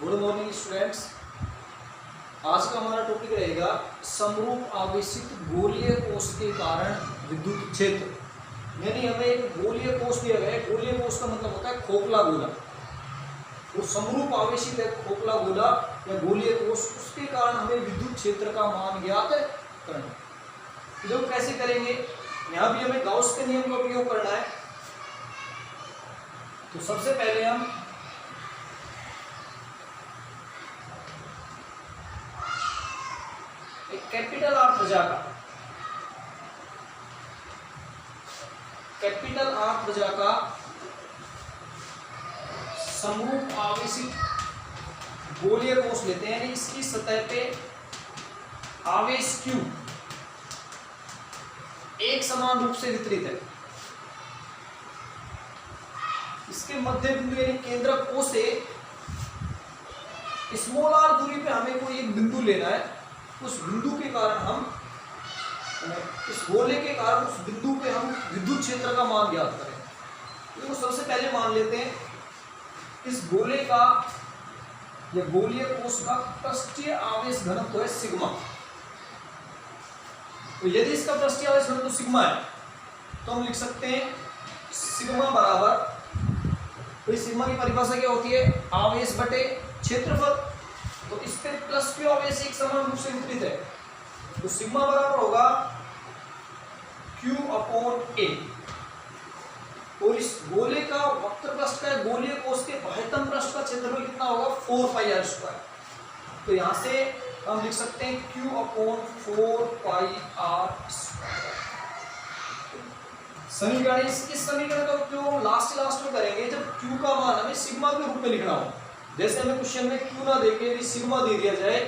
Good morning students. आज का हमारा टॉपिक रहेगा समरूप आवेशित गोलीय कोश के कारण विद्युत क्षेत्र। यानी हमें एक गोलीय कोश दिया गया है। गोलीय कोश का मतलब होता है खोखला गोला। वो समरूप आवेशित है खोखला गोला या गोलीय कोश, उसके कारण हमें विद्युत क्षेत्र का मान ज्ञात करना। जो कैसे करेंगे, यहाँ भी हमें गाउस के नियम का उपयोग करना है। तो सबसे पहले हम कैपिटल आर त्रिज्या का समरूप आवेशित गोलीय कोश लेते हैं। यानी इसकी सतह पे आवेश Q एक समान रूप से वितरित है। इसके मध्य बिंदु यानी केंद्रक O से स्मॉल r दूरी पे हमें कोई एक बिंदु लेना है। उस बिंदु के कारण हम इस गोले के कारण उस बिंदु पे हम विद्युत क्षेत्र का मान ज्ञात करें। तो सबसे पहले मान लेते हैं इस गोले का या गोलीय कोश का पृष्ठीय आवेश घनत्व है सिग्मा। तो यदि इसका पृष्ठीय आवेश घनत्व सिग्मा है तो हम लिख सकते हैं सिग्मा बराबर, तो इस सिग्मा की परिभाषा क्या होती है, आवेश बटे क्षेत्रफल। तो इस पे प्लस क्यू आवेश एक समान रूप से वितरित है, तो सिग्मा बराबर होगा Q अपॉन A। और इस गोले का वक्र पृष्ठ का गोलीय कोश के बाह्यतम पृष्ठ का क्षेत्रफल कितना होगा, 4πr²। तो यहां से हम लिख सकते हैं Q अपॉन 4πr²। समीकरण इस समीकरण का उपयोग लास्ट में करेंगे जब Q का मान हमें सिग्मा के रूप में लिखना हो। जैसे हमें क्वेश्चन में Q ना देके यदि सिग्मा दे दिया जाए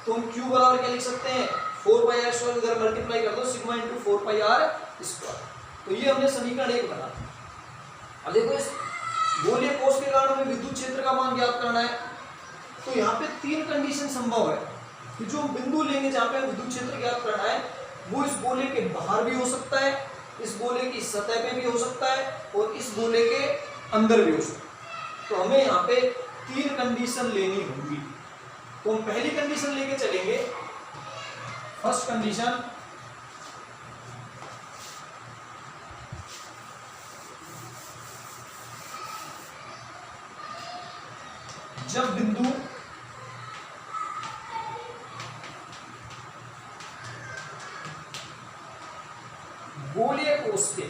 तो हम Q बराबर क्या लिख सकते हैं, 4πr² इधर मल्टीप्लाई कर दो सिग्मा इंटू 4πr²। तो ये हमने समीकरण 1 बना। अब देखो इस गोलीय कोश के कारण हमें विद्युत क्षेत्र का मान ज्ञात करना है। तो यहाँ पे 3 कंडीशन संभव है कि जो बिंदु लेंगे जहाँ पे विद्युत क्षेत्र ज्ञात करना है वो इस गोले के बाहर भी हो सकता है, इस गोले की सतह पे भी हो सकता है और इस गोले के अंदर भी हो सकता है। तो हमें यहाँ पे 3 कंडीशन लेनी होगी। तो हम पहली कंडीशन लेके चलेंगे। फर्स्ट कंडीशन, जब बिंदु गोलीय कोश के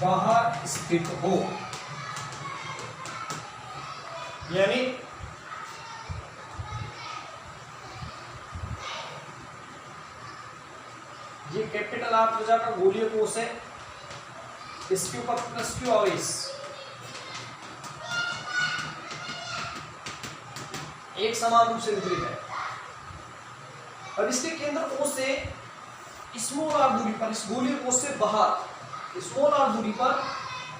बाहर स्थित हो, यानी ये कैपिटल आर त्रिज्या का गोलीय कोश है, इसके ऊपर प्लस क्यू आवेश एक समान रूप से वितरित है। अब इसके केंद्र O से स्मॉल r दूरी पर इस गोलीय कोश से बाहर स्मॉल r दूरी पर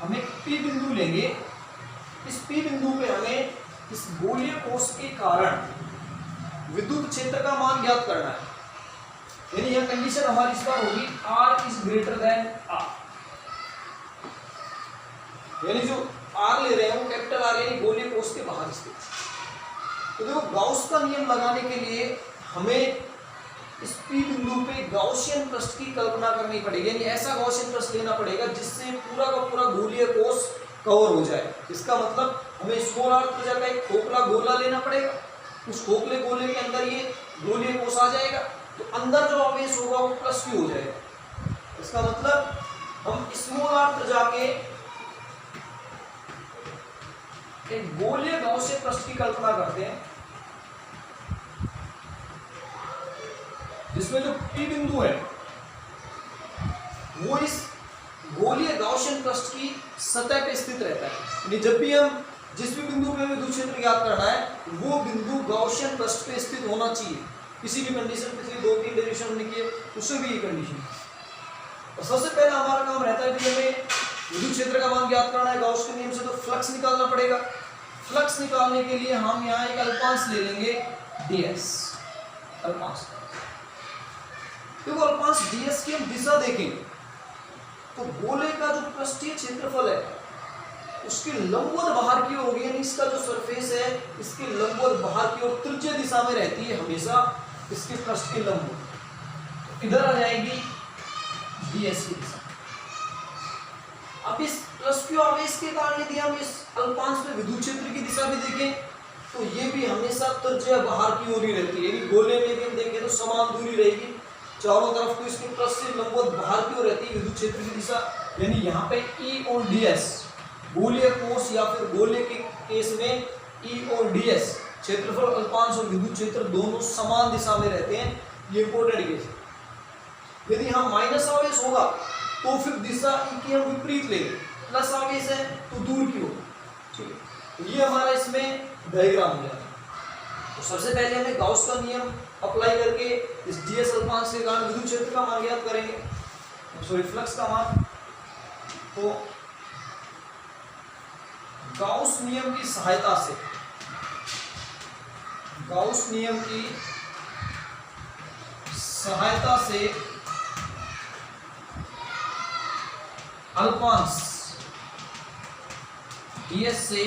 हम एक P बिंदु लेंगे। इस P बिंदु पे हमें इस गोलीय कोश के कारण विद्युत क्षेत्र का मान ज्ञात करना है। यानी यह कंडीशन हमारी इस बार होगी R is greater than R। यानी जो R ले रहे हैं वो कैपिटल R यानी गोलीय कोश के बाहर स्थित। तो देखो गाउस का नियम लगाने के लिए हमें इस P बिंदु पे गाउसियन पृष्ठ की कल्पना करनी पड़ेगी। यानी ऐसा गाउसियन पृष्ठ लेना पड़ेगा जिससे पूरा का पूरा गोलीय कोश कवर हो जाए। इसका मतलब हमें स्मॉल r त्रिज्या का एक खोखला गोला लेना पड़ेगा। उस खोखले गोले के अंदर ये गोलीय कोश आ जाएगा, तो अंदर जो आवेश होगा वो प्लस Q हो जाएगा। इसका मतलब हम स्मॉल r त्रिज्या के एक गोलीय गाउसियन पृष्ठ की कल्पना करते हैं जिसमें जो P बिंदु है वो इस गोलीय गाउसियन पृष्ठ की सतह पे स्थित रहता है। यानी जब भी हम जिस भी बिंदु पे विद्युत क्षेत्र ज्ञात करना है वो बिंदु गाउसियन पृष्ठ पे स्थित होना चाहिए। किसी भी कंडीशन, पिछली 2-3 डेरिवेशन हमने किए उससे भी ये कंडीशन। और सबसे पहला हमारा काम रहता है कि हमें विद्युत क्षेत्र का मान ज्ञात करना है गाउस के नियम से, तो फ्लक्स निकालना पड़ेगा। फ्लक्स निकालने के लिए हम यहाँ एक अल्पांश ले लेंगे ds, अल्पांश। देखो अल्पांश ds की हम दिशा देखेंगे तो गोले का जो पृष्ठीय क्षेत्रफल है उसके लंबवत बाहर की ओर होगी, यानी इसका जो सरफेस है इसके लंबवत बाहर की ओर तृतीय दिशा में रहती है हमेशा इसके पृष्ठ के लंबवत। इधर आ जाएगी ds की दिशा। अब इस प्लस क्यू आवेश के कारण यदि हम इस अल्पांश में विद्युत क्षेत्र की दिशा भी देखें तो ये भी हमेशा तृतीय बाहर की ओर ही रहती है, यानी गोले में यदि हम देखें तो समान दूरी रहेगी चारों तरफ, तो इसके पृष्ठ से लंबवत बाहर की ओर रहती है विद्युत क्षेत्र की दिशा। यानी यहाँ पे E और ds गोलीय कोष या फिर गोले के केस में E और ds क्षेत्रफल अल्पांश और विद्युत क्षेत्र दोनों समान दिशा में रहते हैं, ये इंपॉर्टेंट केस। यदि हम माइनस आवेश होगा तो फिर दिशा E की हम विपरीत लेंगे, प्लस आवेश है तो दूर की ओर, ठीक है। तो ये हमारा इसमें डायग्राम हो जाता है। तो सबसे पहले हमें गाउस का नियम अप्लाई करके इस ds अल्पांश के कारण विद्युत क्षेत्र का मान ज्ञात करेंगे, सॉरी फ्लक्स का मान। तो गाउस नियम की सहायता से, गाउस नियम की सहायता से अल्पांश ds से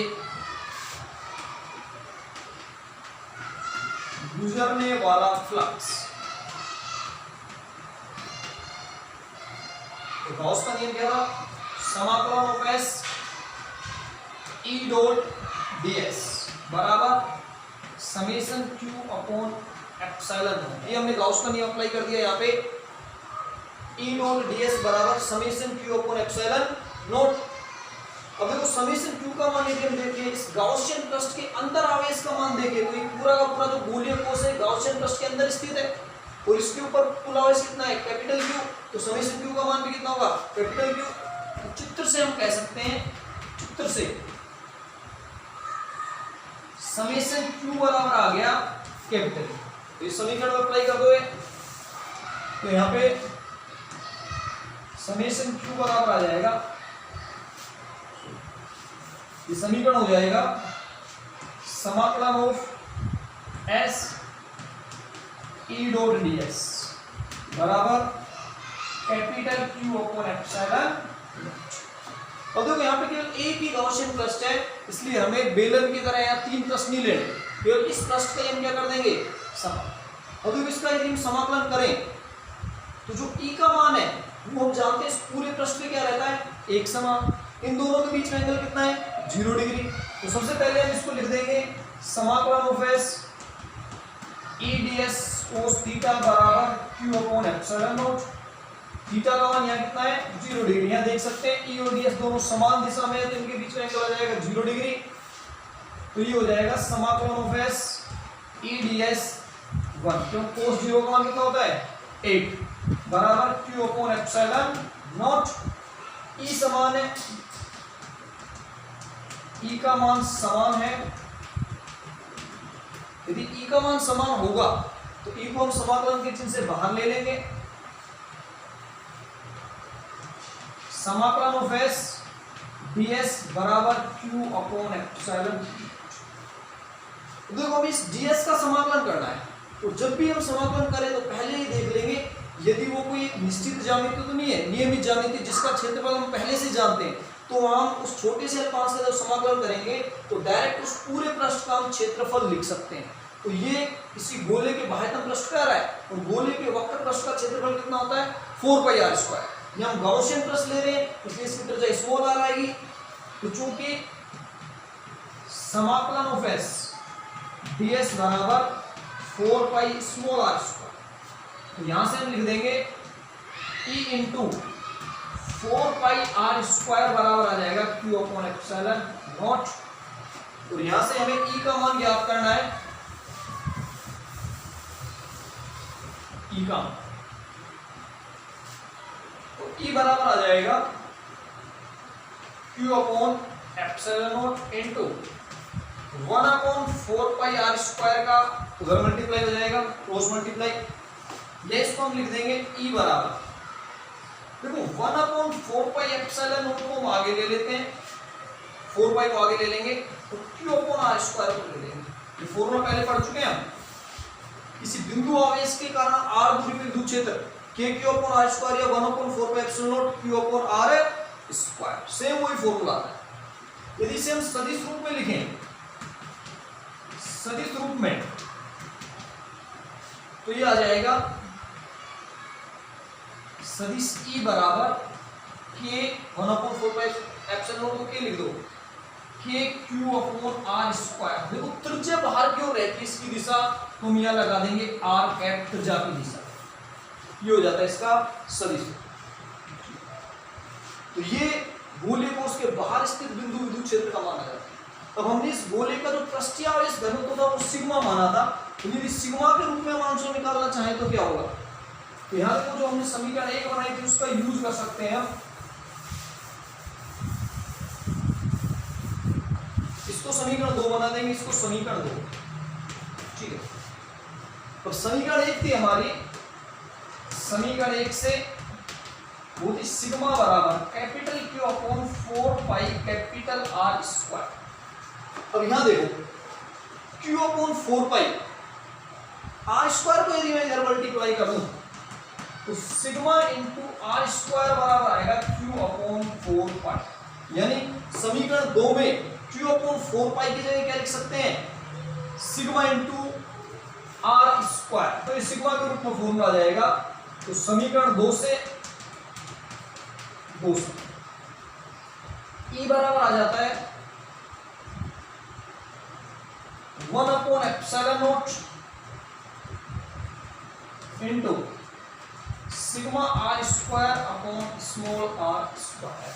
गुजरने वाला फ्लक्स, तो गाउस का नियम क्या था, समाकलन of s E dot ds बराबर समेशन q अपॉन एप्सिलॉन। ये हमने गाउस का नियम अप्लाई कर दिया यहाँ पे, E डॉट ds बराबर summation q upon epsilon not. अब देखो समेशन q का मान यदि हम देखें इस गाउसियन पृष्ठ के अंदर आवेश का मान देखें तो ये पूरा का पूरा जो गोलीय कोष है गाउसियन पृष्ठ के अंदर स्थित है और इसके ऊपर कुल आवेश कितना है, कैपिटल Q। तो समेशन q का मान भी कितना होगा, कैपिटल Q। तो चित्र से हम कह सकते हैं, चित्र से समेशन q बराबर आ गया कैपिटल। तो इस समीकरण को अप्लाई कर दो, तो यहाँ पे समेशन q बराबर आ जाएगा, ये समीकरण हो जाएगा समाकलन of s E dot ds बराबर कैपिटल Q अपॉन एप्सिलॉन। और देखो यहाँ पे केवल एक ही गाउसियन पृष्ठ है, इसलिए हमें बेलन की तरह यहाँ तीन पृष्ठ नहीं लेने, केवल इस पृष्ठ का हम क्या कर देंगे, समाकलन। और देखो इसका यदि हम समाकलन करें तो जो E का मान है वो हम जानते हैं इस पूरे पृष्ठ पे क्या रहता है, एक समान। इन दोनों के बीच में एंगल कितना है, 0 डिग्री। तो सबसे पहले हम इसको लिख देंगे समाकलन of s E ds cos theta बराबर q upon epsilon not. Theta का मान यहाँ कितना है, 0 डिग्री। यहाँ देख सकते हैं E और ds दोनों समान दिशा में है तो इनके बीच में एंगल आ जाएगा 0 डिग्री। तो ये हो जाएगा समाकलन ऑफ s E ds 1, क्यों cos 0 का मान कितना होता है, 8 बराबर q upon epsilon not. E समान है, E का मान समान है। यदि E का मान समान होगा तो E को हम समाकलन के चिन्ह से बाहर ले लेंगे। समाकलन ऑफ s ds बराबर q अपॉन एप्सिलॉन। देखो हमें इस ds का समाकलन करना है, तो जब भी हम समाकलन करें तो पहले ही देख लेंगे यदि वो कोई एक निश्चित ज्यामिति तो नहीं है, नियमित ज्यामिति जिसका क्षेत्रफल हम पहले से जानते हैं, तो हम उस छोटे से अल्पांश का जब समाकलन करेंगे तो डायरेक्ट उस पूरे पृष्ठ का हम क्षेत्रफल लिख सकते हैं। तो ये इसी गोले के बाह्यतम पृष्ठ पे आ रहा है और गोले के वक्र पृष्ठ का क्षेत्रफल कितना होता है, 4πr²। ये हम गाउसियन पृष्ठ ले रहे हैं इसलिए इसकी त्रिज्या स्मॉल r आएगी। तो चूंकि समाकलन ऑफ s ds बराबर 4πr², तो यहां से हम लिख देंगे E इंटू 4πr² बराबर आ जाएगा q अपॉन एप्सिलॉन नॉट। और यहां से हमें E का मान ज्ञात करना है, E का तो E बराबर आ जाएगा q upon epsilon not into 1/4πr² का उधर मल्टीप्लाई हो जाएगा, क्रॉस मल्टीप्लाई। ये इसको हम लिख देंगे E बराबर, देखो 1/4π एप्सिलॉन नॉट को हम आगे ले लेते हैं, 4π को आगे ले लेंगे तो q अपॉन r² को ले लेंगे। ये फॉर्मूला पहले पढ़ चुके हैं हम। किसी बिंदु आवेश के कारण r दूरी पे विद्युत क्षेत्र के क्यू अपॉन आर स्क्वायर या 1/4 pi epsilon naught q upon r square, same वही फॉर्मूला आता है। यदि इसे हम सदिश रूप में लिखें, सदिश रूप में, तो ये आ जाएगा सदिश ई बराबर के 1/4 पाई एप्सिलॉन नॉट को के लिख दो, के क्यू अपॉन आर स्क्वायर। देखो त्रिज्या बाहर की ओर रहती है इसकी दिशा, तो हम यहां लगा देंगे आर कैप त्रिज्या की दिशा। ये हो जाता है इसका सदिश। तो ये गोले को उसके बाहर स्थित बिंदु विद्युत क्षेत्र का माना जाता है। अब हमने इस गोले का जो पृष्ठीय आवेश घनत्व था वो सिग्मा माना था, तो यदि सिग्मा के रूप में हम आंसर निकालना चाहें तो क्या होगा? तो यहाँ देखो जो हमने समीकरण 1 बनाई थी उसका यूज कर सकते हैं हम। इसको समीकरण 2 बना देंगे, इसको समीकरण 2, ठीक है। अब समीकरण 1 थी हमारी, समीकरण 1 से वो थी सिग्मा बराबर capital Q upon 4 pi capital R square. अब यहां देखो q upon 4 pi r square को यदि मैं इधर मल्टीप्लाई कर दूं तो सिग्मा इंटू आर स्क्वायर बराबर आएगा क्यू अपॉन 4 पाई। यानी समीकरण 2 में क्यू अपॉन 4 पाई की जगह क्या लिख सकते हैं? Sigma into r square. तो इस सिग्मा के रूप में फॉर्मूला आ जाएगा। तो समीकरण 2 से ई बराबर आ जाता है 1/ε0 into sigma R square upon small R square,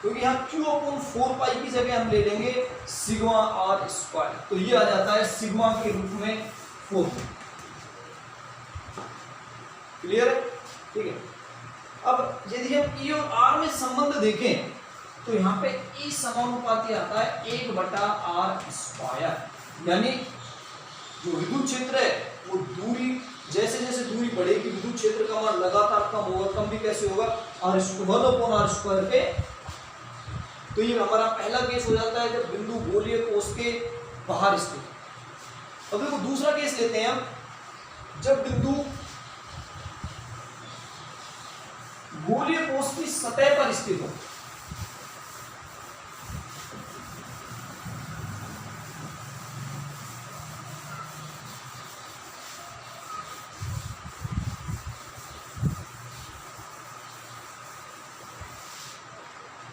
क्योंकि यहाँ क्यू अपॉन 4 पाई की जगह हम ले लेंगे सिग्मा आर स्क्वायर। तो ये आ जाता है सिग्मा के रूप में 4। क्लियर है? ठीक है। अब यदि हम ई और आर में संबंध देखें तो यहाँ पे ई समानुपाती आता है 1/r स्क्वायर। यानी जो विद्युत क्षेत्र है वो दूरी, जैसे जैसे दूरी बढ़ेगी विद्युत क्षेत्र का मान लगातार कम होगा। कम भी कैसे होगा? r स्क्वायर 1/r स्क्वायर पे। तो ये हमारा पहला केस हो जाता है जब बिंदु गोलीय कोश के बाहर स्थित। अब देखो दूसरा केस लेते हैं हम, जब बिंदु गोलीय कोश की सतह पर स्थित हो।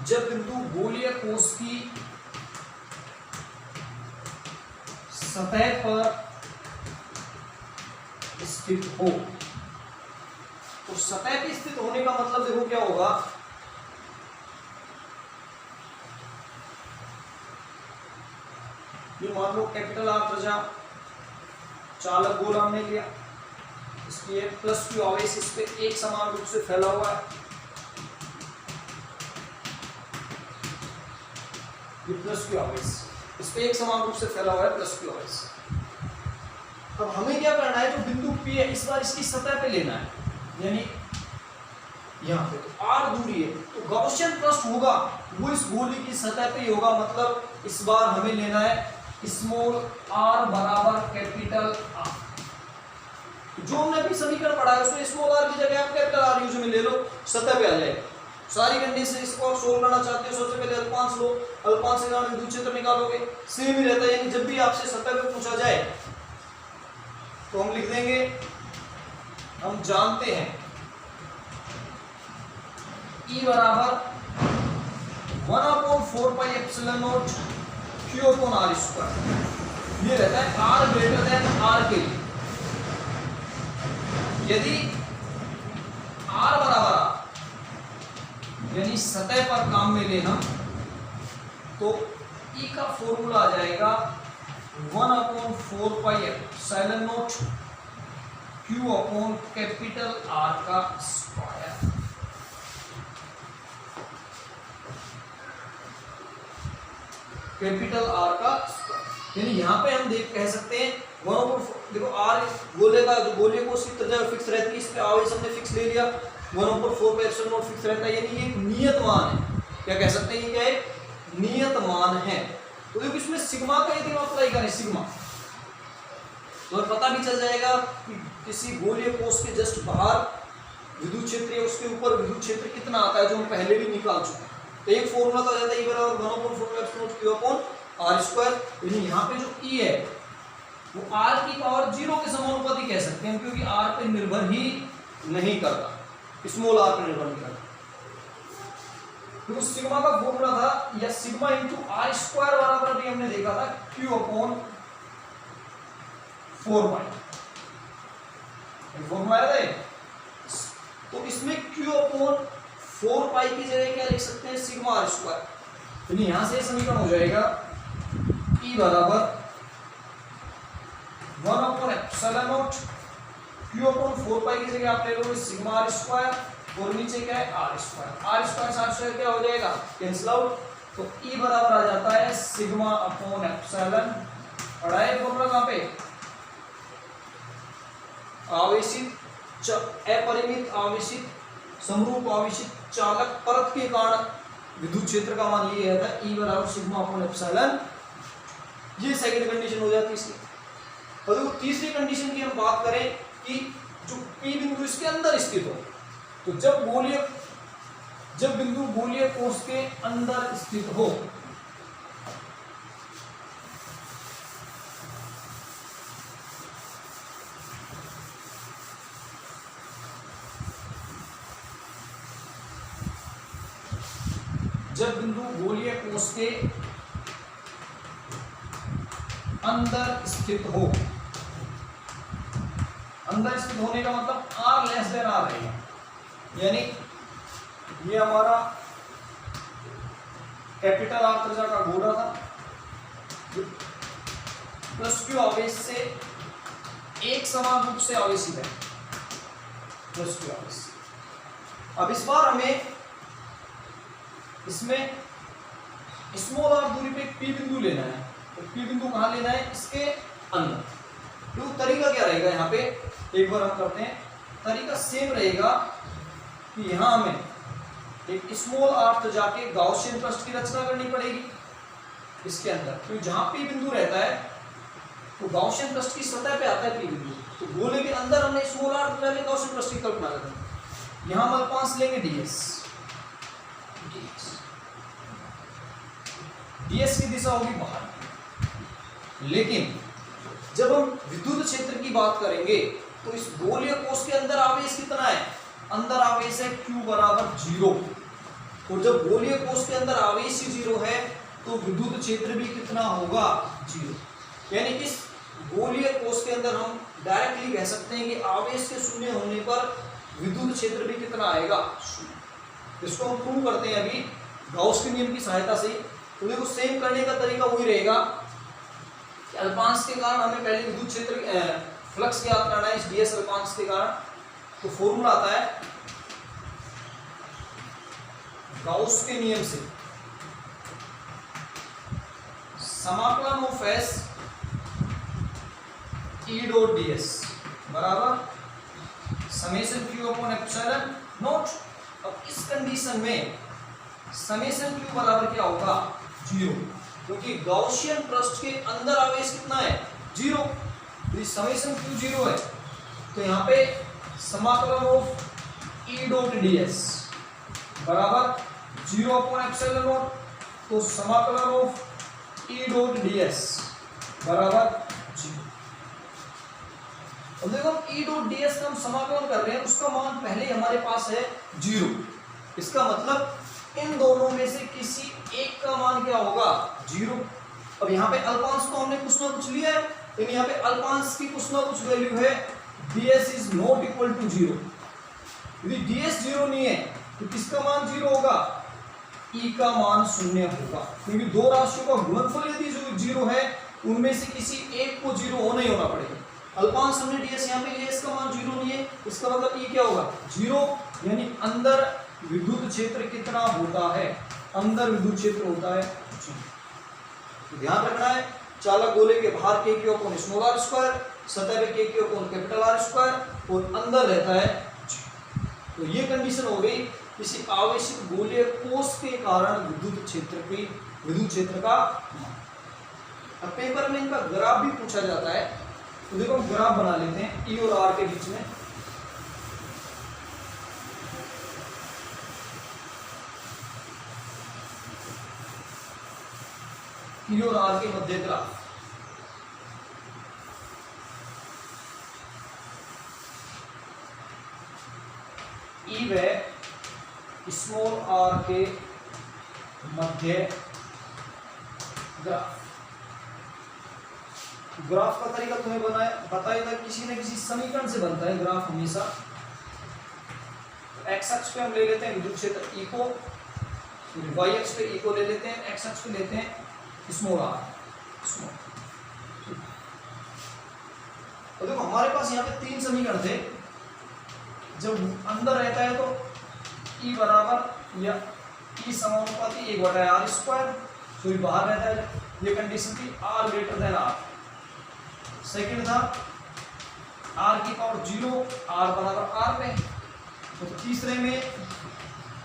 जब बिंदु गोलीय कोश की सतह पर स्थित हो, तो सतह पे स्थित होने का मतलब देखो क्या होगा? ये मान लो कैपिटल आर त्रिज्या चालक गोला हमने लिया, इसलिए प्लस क्यू आवेश इस पे एक समान रूप से फैला हुआ है। ये प्लस क्यू आवेश इस पे एक समान रूप से फैला हुआ है, प्लस क्यू आवेश। अब हमें क्या करना है? जो बिंदु P है इस बार इसकी सतह पे लेना है, यानी यहाँ पे तो r दूरी है, तो गॉसियन पृष्ठ होगा वो इस गोली की सतह पे ही होगा। मतलब इस बार हमें लेना है स्मॉल r बराबर कैपिटल R। जो हमने अभी समीकरण पढ़ा है उसमें स्मॉल r की जगह आप कैपिटल R यूज में ले लो, सतह पे आ जाएगा। सारी कंडीशन इसको आप सोल्व करना चाहते हो, सबसे पहले अल्पांश लो, अल्पांश से विद्युत क्षेत्र निकालोगे, सेम ही रहता है। यानी जब भी आपसे सतह पे पूछा जाए तो हम लिख देंगे, हम जानते हैं E बराबर 1/4 pi epsilon not Q upon R square. ये रहता है R ग्रेटर देन R के लिए। यदि R बराबर R यानी सतह पर काम में ले हम, तो E का फॉर्मूला आ जाएगा 1/4 pi epsilon not Q upon capital R का स्क्वायर। कैपिटल R का स्क्वायर। यानी यहाँ पे हम कह सकते हैं 1/4, देखो R गोले का, जो गोले को उसकी त्रिज्या फिक्स रहती है, इस पे आवेश हमने फिक्स ले लिया, 1/4 पाई एप्सिलॉन नॉट फिक्स रहता है। यानी ये एक नियत मान है। क्या कह सकते हैं? ये क्या है? नियत मान है। तो देखो इसमें सिग्मा का यदि हम अप्लाई करें सिग्मा, तो पता भी चल जाएगा कि किसी गोलीय कोश के जस्ट बाहर विद्युत क्षेत्र या उसके ऊपर विद्युत क्षेत्र कितना आता है, जो हम पहले भी निकाल चुके हैं। तो एक फॉर्मूला तो आ जाता है E बराबर 1/4π/Q/R²। यानी यहाँ पे जो E है वो R की पावर 0 के समानुपाती कह सकते हैं, क्योंकि R पे निर्भर ही नहीं करता, स्मॉल r पे निर्भर नहीं करता। तो सिग्मा का फॉर्मूला था, या सिग्मा इंटू R² बराबर अभी हमने देखा था Q/4π। फॉर्मूला है तो इसमें Q/4π की जगह क्या लिख सकते हैं, सिग्मा R²। यानी यहां से समीकरण हो जाएगा E बराबर 1/ε0 Q/4π की जगह आप ले लो सिग्मा R² और नीचे क्या है R²। R² क्या हो जाएगा, कैंसिल आउट। तो E बराबर आ जाता है सिग्मा/ε। पढ़ा है फॉर्मूला कहां पे, आवेशित अपरिमित आवेशित समरूप आवेशित चालक परत के कारण विद्युत क्षेत्र का मान लिया था E बराबर सिग्मा/ε। ये सेकंड कंडीशन हो जाती है इसकी। और देखो तीसरी कंडीशन की हम बात करें कि जो P बिंदु इसके अंदर स्थित हो, तो जब बिंदु गोलीय कोश के अंदर स्थित हो, जब बिंदु गोलीय कोश के अंदर स्थित हो, अंदर स्थित होने का मतलब R लेस देन R रहेगा। यानी ये हमारा कैपिटल R त्रिज्या का गोला था, प्लस Q आवेश से एक समान रूप से आवेशित है, प्लस Q आवेश। अब इस बार हमें इसमें स्मॉल r दूरी पे P बिंदु लेना है। तो P बिंदु कहाँ लेना है, इसके अंदर। तो तरीका क्या रहेगा, यहाँ पे एक बार हम करते हैं, तरीका सेम रहेगा कि यहाँ हमें एक स्मॉल r त्रिज्या के गाउसियन पृष्ठ की रचना करनी पड़ेगी इसके अंदर, क्योंकि जहाँ P बिंदु रहता है तो गाउसियन पृष्ठ की सतह पे आता है P बिंदु। तो गोले के अंदर हमने स्मॉल r त्रिज्या के गाउसियन पृष्ठ की कल्पना करनी है। यहाँ हम अल्पांश लेंगे ds की दिशा होगी बाहर। लेकिन जब हम विद्युत क्षेत्र की बात करेंगे तो इस गोलीय कोश के अंदर आवेश कितना है, अंदर आवेश है Q बराबर 0। और जब गोलीय कोश के अंदर आवेश ही 0 है तो विद्युत क्षेत्र भी कितना होगा, 0। यानी इस गोलीय कोश के अंदर हम डायरेक्टली कह सकते हैं कि आवेश के शून्य होने पर विद्युत क्षेत्र भी कितना आएगा, 0। इसको हम प्रूव करते हैं अभी गाउस के नियम की सहायता से। तो देखो सेम करने का तरीका वही रहेगा कि अल्पांश के कारण हमें पहले विद्युत क्षेत्र फ्लक्स ज्ञात करना है इस ds अल्पांश के कारण। तो फॉर्मूला आता है गाउस के नियम से समाकलन of s E dot ds बराबर समेशन Q/ε0। अब इस कंडीशन में समेशन Q बराबर क्या होगा, 0, क्योंकि गाउसियन पृष्ठ के अंदर आवेश कितना है, 0। तो समेशन Q 0 है, तो यहाँ पे समाकलन ऑफ E डॉट ds बराबर 0/ε0। तो समाकलन ऑफ E डॉट ds बराबर 0। अब देखो E डॉट ds का हम समाकलन कर रहे हैं, उसका मान पहले हमारे पास है 0। इसका मतलब इन दोनों में से किसी एक का मान क्या होगा, 0। अब यहाँ पे अल्पांश तो हमने कुछ ना कुछ लिया है, लेकिन यहाँ पे अल्पांश की कुछ ना कुछ वैल्यू है, ds is not equal to 0। यदि ds 0 नहीं है तो किसका मान 0 होगा, E का मान 0 होगा, क्योंकि दो राशियों का गुणनफल यदि 0 है उनमें से किसी एक को 0 होना ही होना पड़ेगा। अल्पांश हमने ds यहाँ पे लिया, इसका मान 0 नहीं है, इसका मतलब E क्या होगा, 0। यानी अंदर विद्युत क्षेत्र कितना होता है, अंदर विद्युत क्षेत्र होता है 0। ध्यान रखना है, चालक गोले के बाहर K/r², सतह पे K/R² और अंदर रहता है 0। तो ये कंडीशन हो गई किसी आवेशित गोलीय कोश के कारण विद्युत क्षेत्र का मान। अब पेपर में इनका ग्राफ भी पूछा जाता है, तो देखो हम ग्राफ बना लेते हैं E और R के बीच में। ई और आर के मध्य ग्राफ। ई व स्मॉल आर के मध्य ग्राफ। ग्राफ का तरीका तुम्हें बताया था, किसी न किसी समीकरण से बनता है ग्राफ हमेशा। एक्स अक्ष पे हम ले लेते हैं विद्युत क्षेत्र ई को, वाई अक्ष पे ई को ले लेते हैं, एक्स अक्ष पे लेते हैं स्मॉल आर स्मॉल। तो देखो हमारे पास यहाँ पे 3 समीकरण थे। जब अंदर रहता है तो ई बराबर या ई समानुपाती 1/r², तो बाहर रहता है ये कंडीशन थी r greater than r। Second था r की पावर 0, r बराबर r पे। तो तीसरे में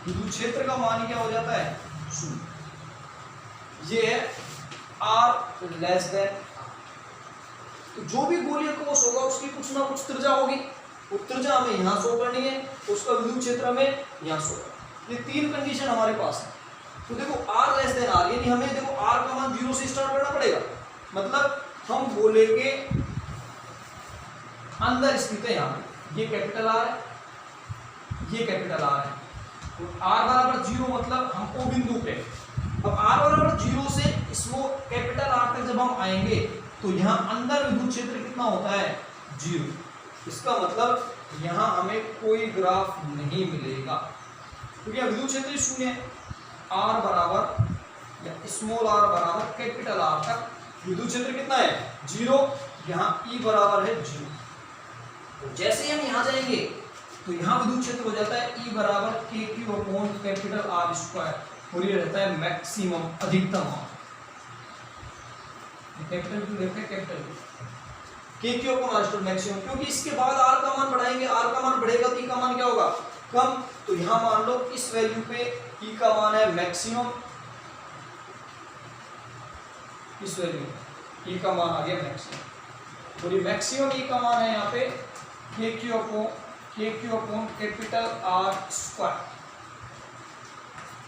विद्युत क्षेत्र का मान क्या हो जाता है 0। ये है r लेस देन। तो जो भी गोलीय कोश होगा उसकी कुछ ना कुछ त्रिज्या होगी, वो त्रिज्या हमें यहाँ शो करनी है, उसका विद्युत क्षेत्र में यहाँ शो करना। ये 3 कंडीशन हमारे पास है। तो देखो r लेस देन r, यानी हमें देखो r का मान 0 से स्टार्ट करना पड़ेगा। मतलब हम गोले के अंदर स्थित है, यहाँ ये कैपिटल R है, ये कैपिटल R है। तो r बराबर 0 मतलब हम O बिंदु पे। अब r बराबर 0 से स्मॉल कैपिटल R तक जब हम आएंगे तो यहाँ अंदर विद्युत क्षेत्र कितना होता है 0। इसका मतलब यहाँ हमें कोई ग्राफ नहीं मिलेगा, क्योंकि यहाँ विद्युत क्षेत्र 0 है। r बराबर या स्मॉल r बराबर कैपिटल R तक विद्युत क्षेत्र कितना है 0। यहाँ E बराबर है 0। तो जैसे ही हम यहाँ जाएंगे तो यहाँ विद्युत क्षेत्र हो जाता है E बराबर KQ अपॉन कैपिटल R², और ये रहता है मैक्सिमम अधिकतम मान। कैपिटल Q रहता है capital KQ upon R² maximum, क्योंकि इसके बाद R का मान बढ़ाएंगे, R का मान बढ़ेगा तो E का मान क्या होगा कम। तो यहाँ मान लो इस वैल्यू पे E का मान है मैक्सिमम, इस वैल्यू E का मान आ गया मैक्सिमम, और ये मैक्सिमम E का मान है यहाँ पे KQ अपॉन कैपिटल R²,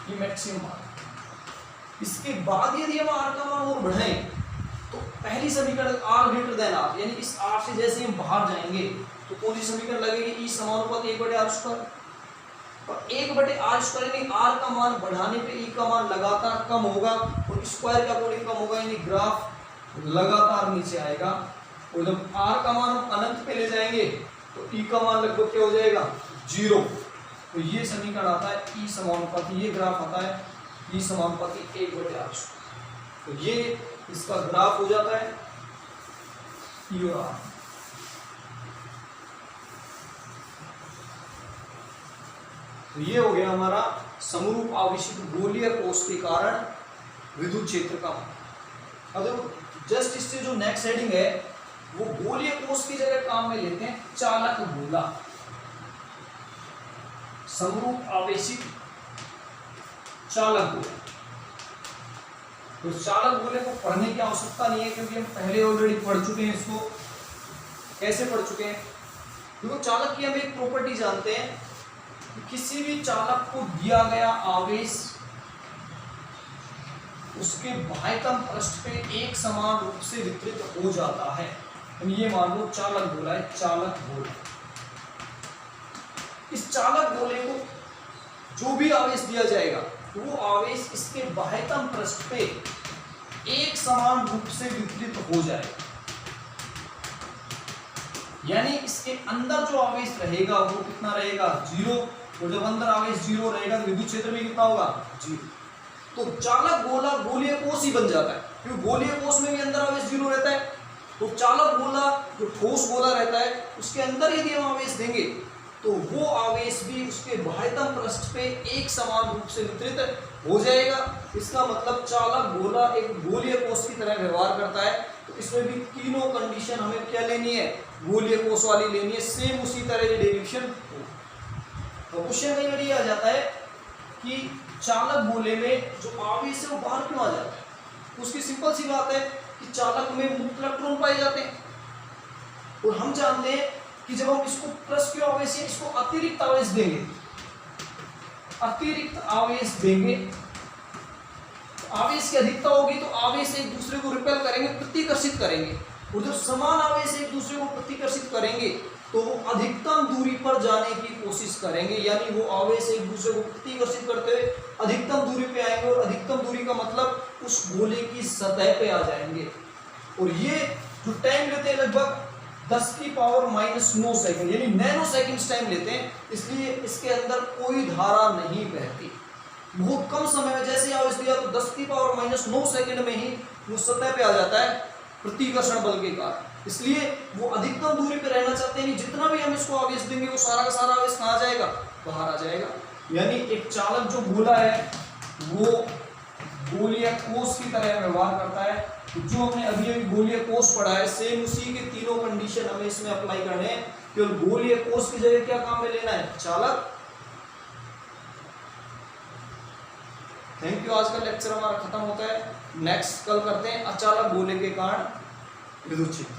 ये मैक्सिमम मान। इसके बाद यदि हम R का मान और बढ़ाएं तो पहली समीकरण R ग्रेटर देन R, यानी इस R से जैसे हम बाहर जाएंगे तो कौन सी समीकरण लगेगी E समानुपाती 1/r²। और 1/r² यानी R का मान बढ़ाने पे E का मान लगातार कम होगा, और स्क्वायर का कोण कम होगा, यानी ग्राफ लगातार नीचे आएगा। और जब R का मान अनंत पे ले जाएंगे तो E का मान लगभग क्या हो जाएगा 0। तो ये समीकरण आता है E समानुपाती, ये ग्राफ आता है E समानुपाती 1/r²। तो ये इसका ग्राफ हो जाता है E और R। तो ये हो गया हमारा समरूप आवेशित गोलीय कोश के कारण विद्युत क्षेत्र का मान। अब देखो जस्ट इससे जो नेक्स्ट हेडिंग है वो गोलीय कोश की जगह काम में लेते हैं चालक गोला। समरूप आवेशित चालक गोला। तो चालक गोले को पढ़ने की आवश्यकता नहीं है, क्योंकि हम पहले ऑलरेडी पढ़ चुके हैं इसको। कैसे पढ़ चुके हैं? देखो चालक की हम एक प्रॉपर्टी जानते हैं कि किसी भी चालक को दिया गया आवेश उसके बाह्यतम पृष्ठ पे एक समान रूप से वितरित हो जाता है। ये मान लो चालक गोला है, चालक गोला। इस चालक गोले को जो भी आवेश दिया जाएगा वो आवेश इसके बाह्यतम पृष्ठ पे एक समान रूप से वितरित हो जाएगा, यानी इसके अंदर जो आवेश रहेगा वो कितना रहेगा 0। और जब अंदर आवेश 0 रहेगा तो विद्युत क्षेत्र भी कितना होगा 0। तो चालक गोला गोलीय कोश ही बन जाता है, क्योंकि गोलीय कोश में भी अंदर आवेश 0 रहता है। तो चालक गोला जो ठोस गोला रहता है उसके अंदर यदि हम आवेश देंगे तो वो आवेश भी उसके बाह्यतम पृष्ठ पे एक समान रूप से वितरित हो जाएगा। इसका मतलब चालक गोला एक गोलीय कोश की तरह व्यवहार करता है। तो इसमें भी तीनों कंडीशन हमें क्या लेनी है गोलीय कोश वाली लेनी है, सेम उसी तरह ये डेरिवेशन हो। तो क्वेश्चन कई बार ये आ जाता है कि चालक गोले में जो आवेश है वो बाहर क्यों आ जाता है। उसकी सिंपल सी बात है कि चालक में मुक्त इलेक्ट्रॉन पाए जाते हैं, और हम जानते हैं कि जब हम इसको प्लस क्यू आवेश है इसको अतिरिक्त आवेश देंगे, अतिरिक्त आवेश देंगे आवेश की अधिकता होगी तो आवेश एक दूसरे को रिपेल करेंगे, प्रतिकर्षित करेंगे, और जब समान आवेश एक दूसरे को प्रतिकर्षित करेंगे तो वो अधिकतम दूरी पर जाने की कोशिश करेंगे, यानी वो आवेश एक दूसरे को प्रतिकर्षित करते हुए अधिकतम दूरी पे आएंगे, और अधिकतम दूरी का मतलब उस गोले की सतह पे आ जाएंगे। और ये जो टाइम लेते हैं लगभग 10⁻⁻⁹ सेकंड, यानी नैनो सेकंड टाइम लेते हैं, इसलिए इसके अंदर कोई धारा नहीं बहती। बहुत कम समय में जैसे आवेश दिया तो 10⁻⁹ सेकंड में ही वो सतह पे आ जाता है प्रतिकर्षण बल के कारण। इसलिए वो अधिकतम दूरी पे रहना चाहते हैं, जितना भी हम इसको आवेश देंगे वो सारा का सारा आवेश कहाँ जाएगा, बाहर आ जाएगा। यानी एक चालक जो गोला है वो गोलीय कोष की तरह व्यवहार करता है। तो जो हमने अभी अभी गोलीय कोष पढ़ा है, सेम उसी के तीनों कंडीशन हमें इसमें अप्लाई करने हैं। केवल गोलीय कोष की जगह क्या काम में लेना है, चालक। Thank you. आज का लेक्चर हमारा खत्म होता है। नेक्स्ट कल करते हैं अचालक गोले के कारण विद्युत क्षेत्र।